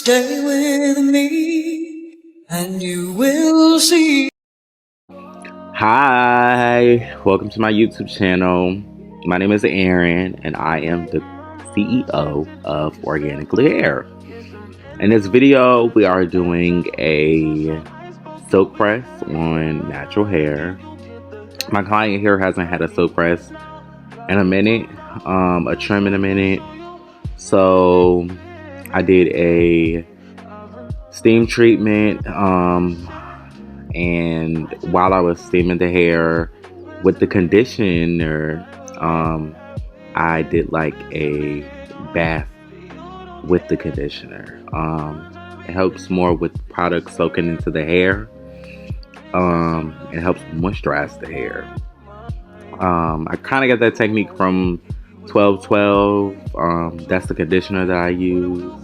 Stay with me and you will see. Hi, welcome to my YouTube channel. My name is Aaron and I am the CEO of Organically Hair. In this video, we are doing a silk press on natural hair. My client here hasn't had a silk press in a minute, a trim in a minute. So I did a steam treatment, and while I was steaming the hair with the conditioner, I did like a bath with the conditioner. It helps more with products soaking into the hair. It helps moisturize the hair. I kind of got that technique from 1212. That's the conditioner that I use.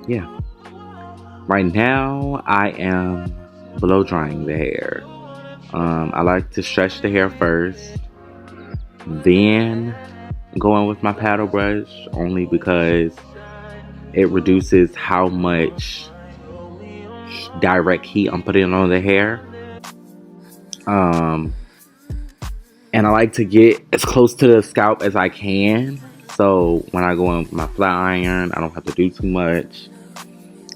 Yeah. Right now, I am blow drying the hair. I like to stretch the hair first, then go in with my paddle brush, only because it reduces how much direct heat I'm putting on the hair. And I like to get as close to the scalp as I can. So when I go in with my flat iron, I don't have to do too much.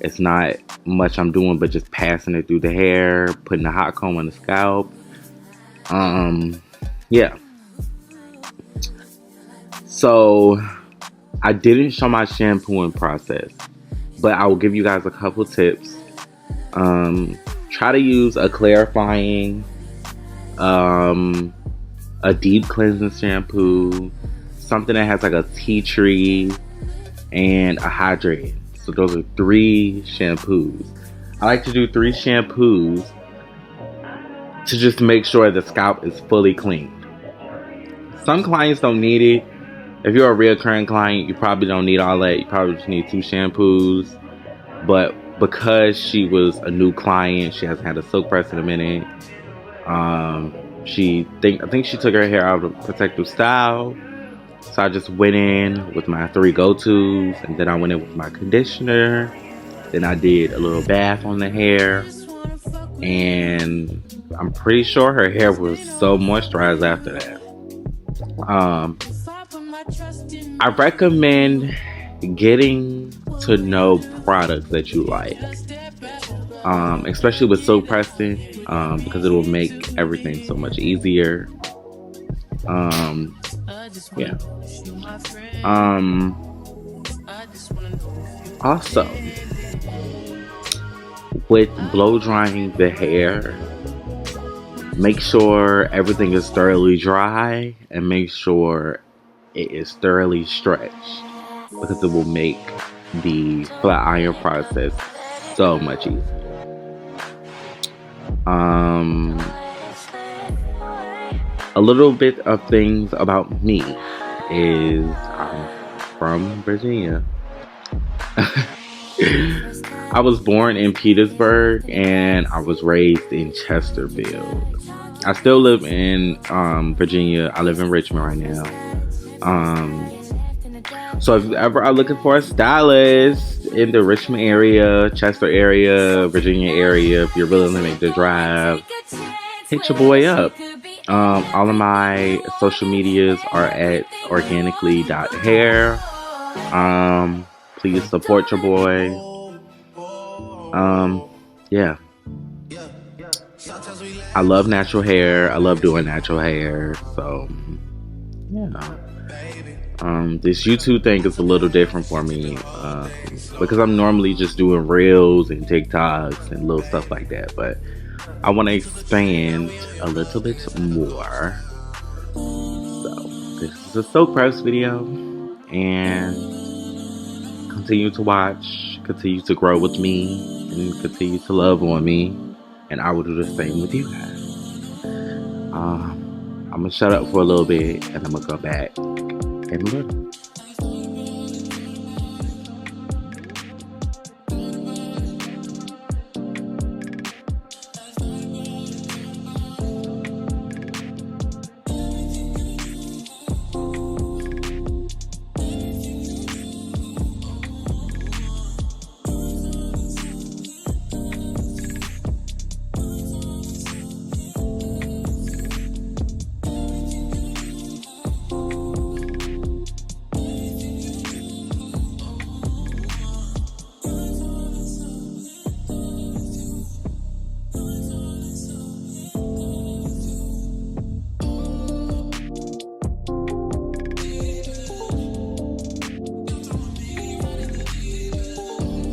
It's not much I'm doing, but just passing it through the hair, putting a hot comb on the scalp. Yeah. So I didn't show my shampooing process, but I will give you guys a couple tips. Try to use a clarifying, a deep cleansing shampoo, something that has like a tea tree, and a hydrating. So those are 3 shampoos. I like to do 3 shampoos to just make sure the scalp is fully cleaned. Some clients don't need it. If you're a reoccurring client, you probably don't need all that. You probably just need 2 shampoos. But because she was a new client, she hasn't had a silk press in a minute. I think she took her hair out of Protective Style. So I just went in with my 3 go-tos, and then I went in with my conditioner. Then I did a little bath on the hair, and I'm pretty sure her hair was so moisturized after that. I recommend getting to know products that you like, especially with silk pressing, because it will make everything so much easier. Yeah. Also, with blow drying the hair, make sure everything is thoroughly dry and make sure it is thoroughly stretched, because it will make the flat iron process so much easier. A little bit of things about me is I'm from Virginia. I was born in Petersburg and I was raised in Chesterfield. I still live in Virginia. I live in Richmond right now. So if you ever are looking for a stylist in the Richmond area, Chester area, Virginia area, if you're willing to make the drive, hit your boy up. All of my social medias are at organically.hair. Please support your boy. Yeah. I love natural hair. I love doing natural hair. So, yeah. This YouTube thing is a little different for me, because I'm normally just doing reels and TikToks and little stuff like that, but I want to expand a little bit more. So this is a silk press video, and continue to watch, continue to grow with me, and continue to love on me, and I will do the same with you guys. I'm gonna shut up for a little bit and I'm gonna go back in a little.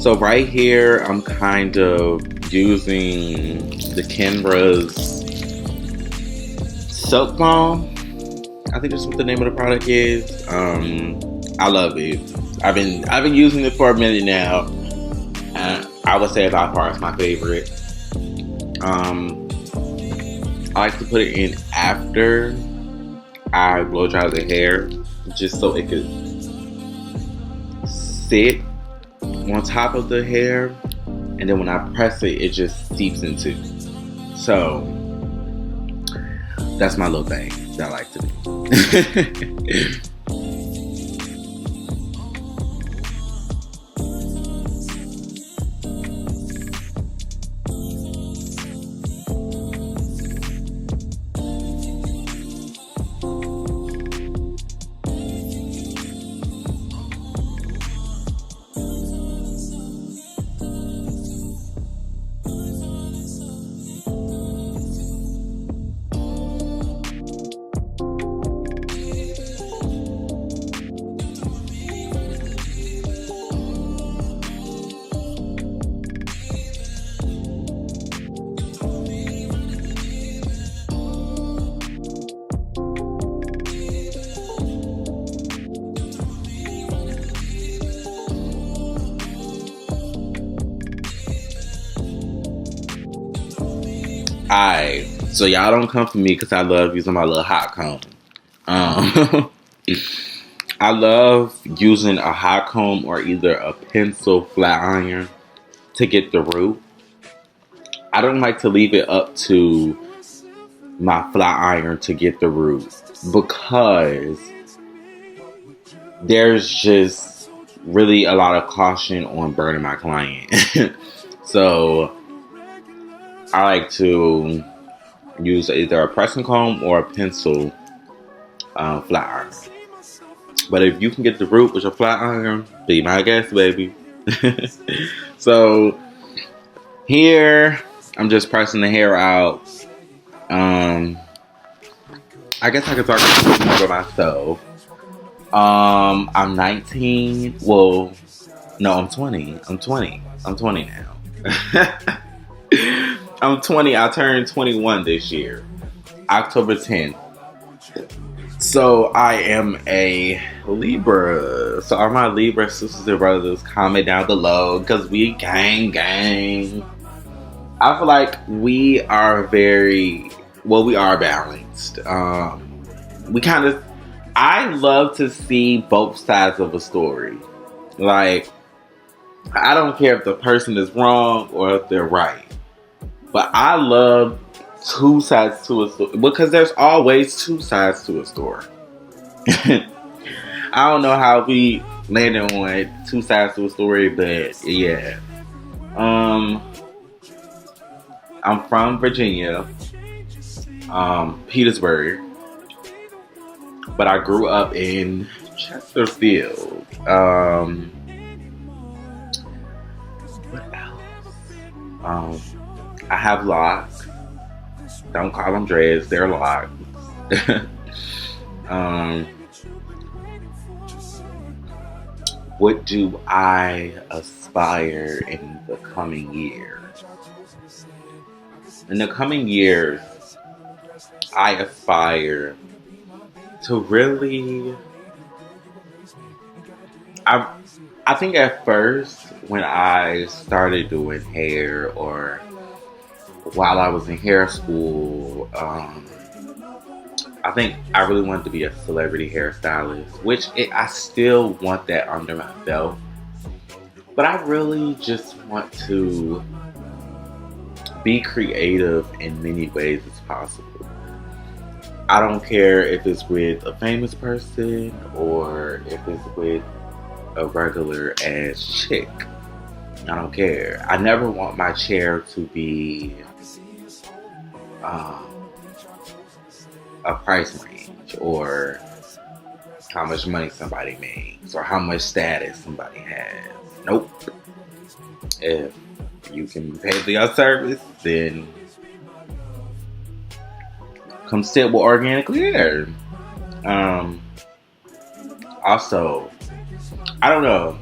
So right here, I'm kind of using the Kenra's Silk Balm. I think that's what the name of the product is. I love it. I've been using it for a minute now. I would say by far it's my favorite. I like to put it in after I blow dry the hair, just so it could sit on top of the hair, and then when I press it, it just seeps into. So that's my little thing that I like to do. Alright, so y'all don't come for me because I love using my little hot comb. Um, I love using a hot comb or either a pencil flat iron to get the root. I don't like to leave it up to my flat iron to get the root because there's just really a lot of caution on burning my client. So I like to use either a pressing comb or a pencil flat iron. But if you can get the root with your flat iron, be my guest, baby. So here, I'm just pressing the hair out. I guess I can start for myself. I'm 19. Well, no, I'm 20. I'm 20 now. I'm 20. I turned 21 this year, October 10th. So I am a Libra. So all my Libra sisters and brothers, comment down below because we gang. I feel like we are we are balanced. I love to see both sides of a story. Like, I don't care if the person is wrong or if they're right. But I love two sides to a story because there's always two sides to a story. I don't know how we landed on two sides to a story, but yeah. I'm from Virginia, Petersburg, but I grew up in Chesterfield. What else? I have locks. Don't call them dreads, they're locks. What do I aspire in the coming years? In the coming years, I aspire to really... I think at first, when I started doing hair or while I was in hair school, I think I really wanted to be a celebrity hairstylist, which I still want that under my belt. But I really just want to be creative in many ways as possible. I don't care if it's with a famous person or if it's with a regular ass chick. I don't care. I never want my chair to be a price range or how much money somebody makes or how much status somebody has. Nope. If you can pay for your service, then come sit with Organically Hair. Also, I don't know.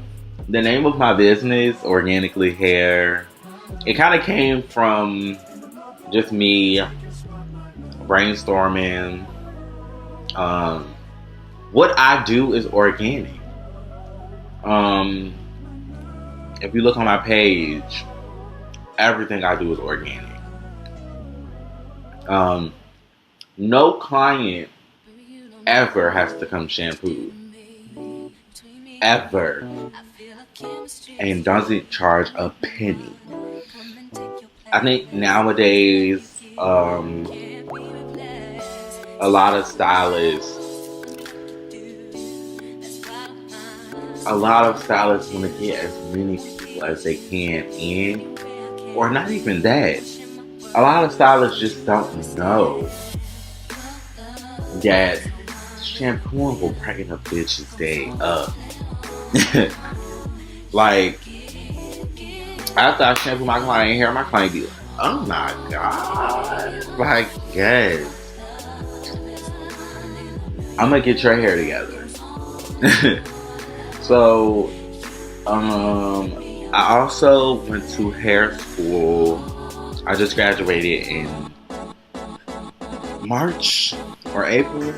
The name of my business, Organically Hair, it kind of came from just me brainstorming. What I do is organic. If you look on my page, everything I do is organic. No client ever has to come shampoo. Ever. And doesn't charge a penny. I think nowadays, a lot of stylists want to get as many people as they can in, or not even that. A lot of stylists just don't know that shampooing will brighten a bitch's day up. Like, after I shampoo my client hair, my client be like, oh my god. Like, yes. I'm gonna get your hair together. So, I also went to hair school. I just graduated in March or April.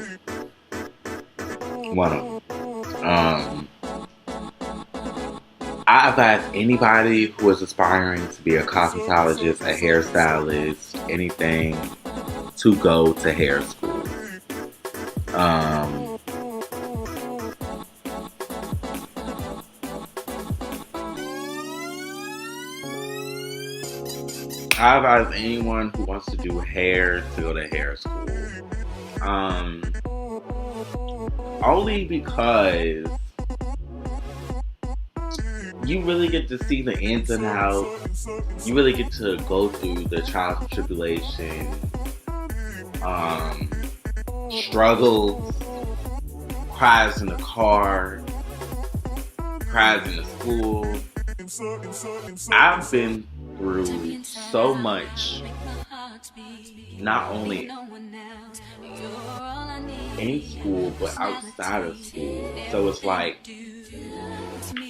One of them. I advise anybody who is aspiring to be a cosmetologist, a hairstylist, anything, to go to hair school. I advise anyone who wants to do hair to go to hair school. Only because you really get to see the ins and outs. You really get to go through the trials and tribulations, struggles, cries in the car, cries in the school. I've been through so much, not only in school but outside of school. So it's like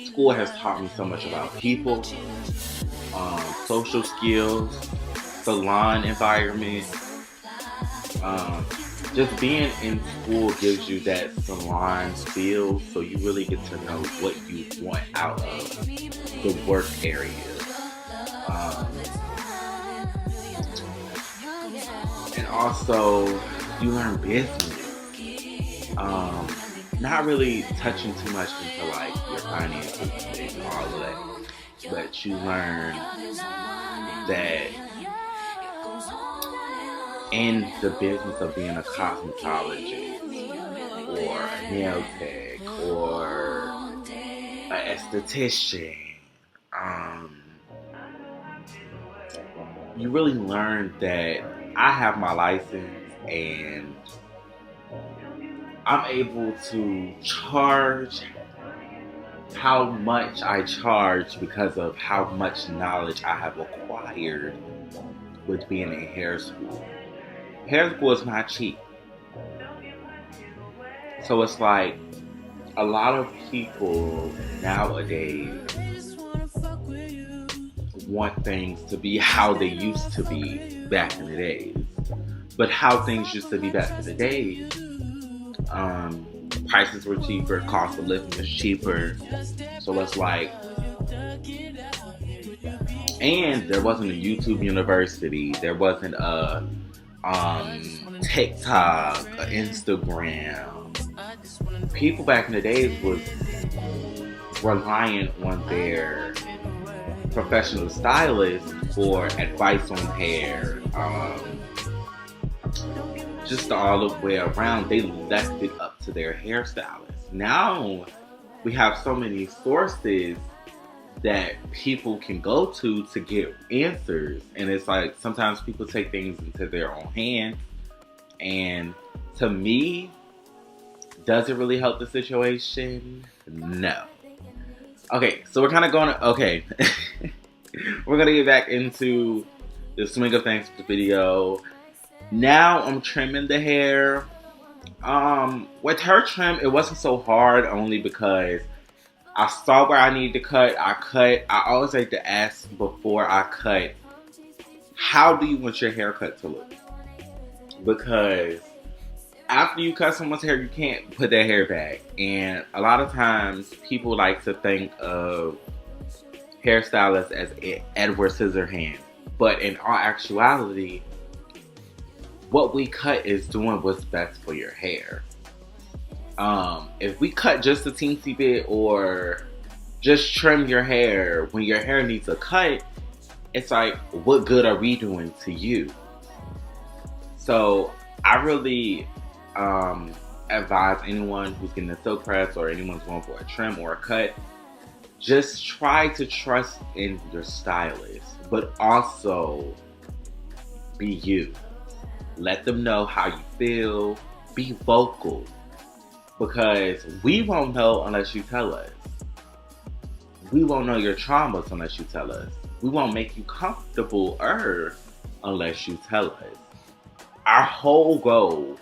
school has taught me so much about people, social skills, salon environment. Just being in school gives you that salon feel, so you really get to know what you want out of the work area. And also, you learn business. Not really touching too much into like your finances and all of that, but you learn that in the business of being a cosmetologist or a nail tech or an esthetician, you really learn that I have my license and I'm able to charge how much I charge because of how much knowledge I have acquired with being in hair school. Hair school is not cheap. So it's like a lot of people nowadays want things to be how they used to be back in the days. But how things used to be back in the days, prices were cheaper, cost of living was cheaper. So it's like, and there wasn't a YouTube University, there wasn't a TikTok, a Instagram. People back in the days was relying on their professional stylist for advice on hair, just all the way around. They left it up to their hairstylist. Now we have so many sources that people can go to get answers, and it's like sometimes people take things into their own hands, and to me, does it really help the situation? No. Okay, so we're kind of going to, okay. We're going to get back into the swing of things with the video. Now I'm trimming the hair. With her trim, it wasn't so hard only because I saw where I needed to cut. I cut. I always like to ask before I cut, how do you want your haircut to look? Because after you cut someone's hair, you can't put their hair back. And a lot of times, people like to think of hairstylists as Edward Scissorhands. But in all actuality, what we cut is doing what's best for your hair. If we cut just a teensy bit or just trim your hair when your hair needs a cut, it's like, what good are we doing to you? So I really advise anyone who's getting a silk press or anyone's going for a trim or a cut, just try to trust in your stylist, but also be you. Let them know how you feel. Be vocal. Because we won't know unless you tell us. We won't know your traumas unless you tell us. We won't make you comfortable unless you tell us. Our whole goal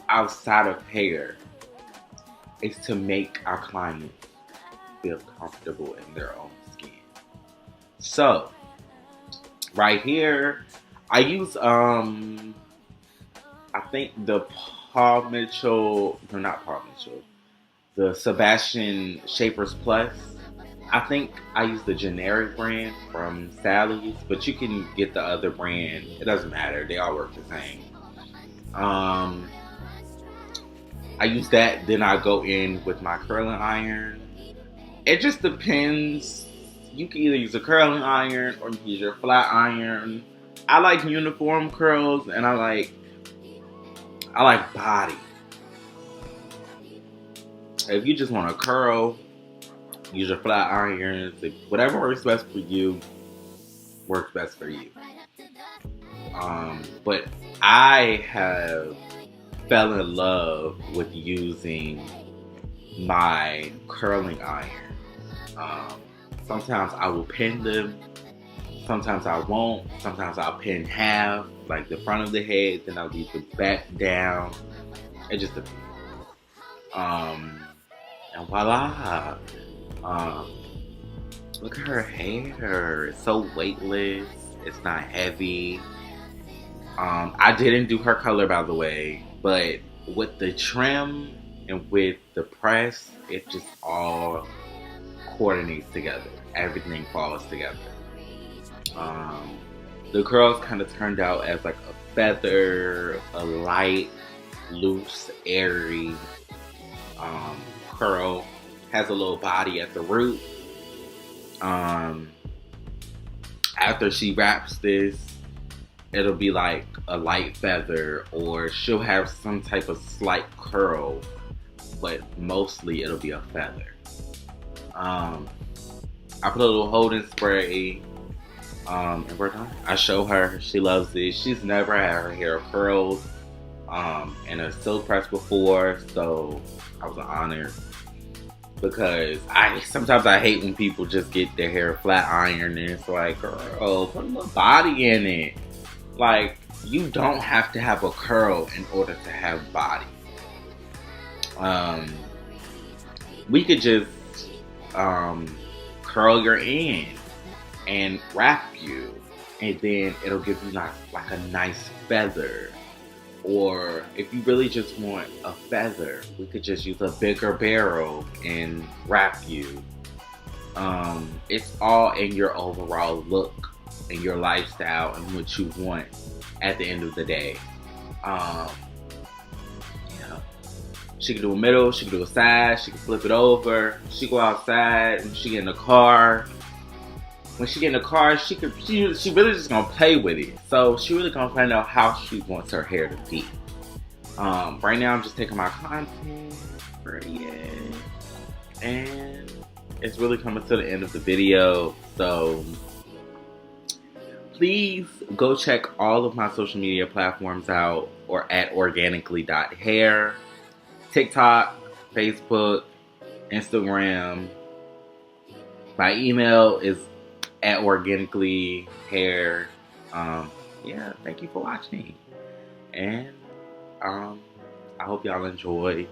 outside of hair is to make our clients feel comfortable in their own skin. So, right here, I use I think the Paul Mitchell, no, not Paul Mitchell, the Sebastian Shapers Plus. I think I use the generic brand from Sally's, but you can get the other brand. It doesn't matter. They all work the same. I use that, then I go in with my curling iron. It just depends. You can either use a curling iron or you can use your flat iron. I like uniform curls and I like body. If you just want to curl, use your flat irons. Whatever works best for you, works best for you. But I have fell in love with using my curling iron. Sometimes I will pin them. Sometimes I won't. Sometimes I'll pin half, like the front of the head, then I'll leave the back down. It just depends. And voila. Look at her hair. It's so weightless. It's not heavy. I didn't do her color, by the way, but with the trim and with the press, it just all coordinates together. Everything falls together. The curls kind of turned out as like a feather, a light, loose, airy curl. Has a little body at the root. After she wraps this, it'll be like a light feather, or she'll have some type of slight curl, but mostly it'll be a feather. I put a little holding spray, and we're done. I show her, she loves it. She's never had her hair curled in a silk press before, so I was honored. Because sometimes I hate when people just get their hair flat ironed and it's like, girl, put a little body in it. Like, you don't have to have a curl in order to have body. We could just curl your end and wrap you, and then it'll give you like a nice feather. Or if you really just want a feather, we could just use a bigger barrel and wrap you. It's all in your overall look and your lifestyle and what you want at the end of the day. Yeah. She can do a middle, she can do a side, she can flip it over, she go outside, and she get in the car. When she get in the car, she really just gonna play with it. So she really gonna find out how she wants her hair to be. Right now I'm just taking my content, and it's really coming to the end of the video. So please go check all of my social media platforms out, or at organically.hair, TikTok, Facebook, Instagram. My email is at organically.hair. Yeah, thank you for watching, and I hope y'all enjoy